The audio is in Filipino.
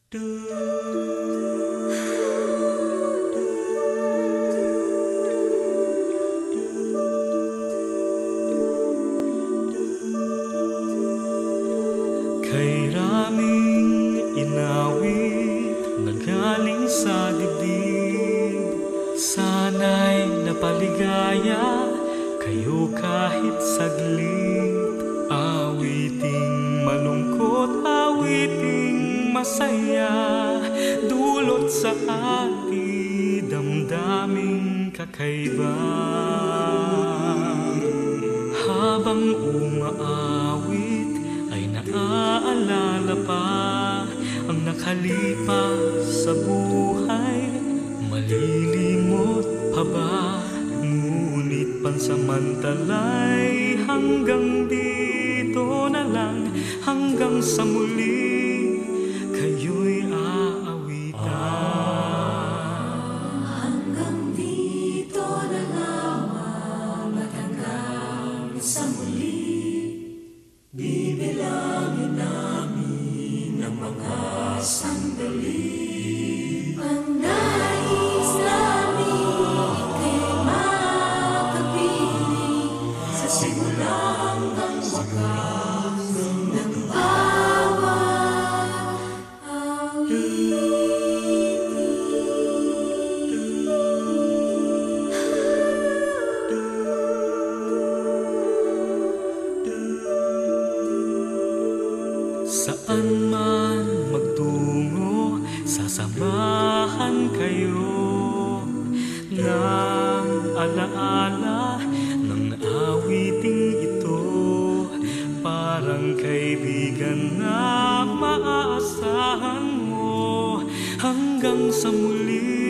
Kay raming inawit na galing sa dibdib, sana'y napaligaya kayo kahit saglit. Awiting malungkot, awiting masaya, dulot sa ating damdaming kakaiba. Habang umaawit ay naaalala pa ang nakalipas sa buhay. Malilimot pa ba? Ngunit pansamantalay hanggang dito na lang, hanggang sa muli kayo'y aawitan. Hanggang dito na lamang at hanggang sa muli, bibilangin namin ang mga sandali. Ang nais namin ika'y makapiling sa simula hanggang wakas ng bawat Saan man magtungo, sasamahan kayo ng alaala ng awiting ito. Parang kaibigan na maaasahan mo hanggang sa muli.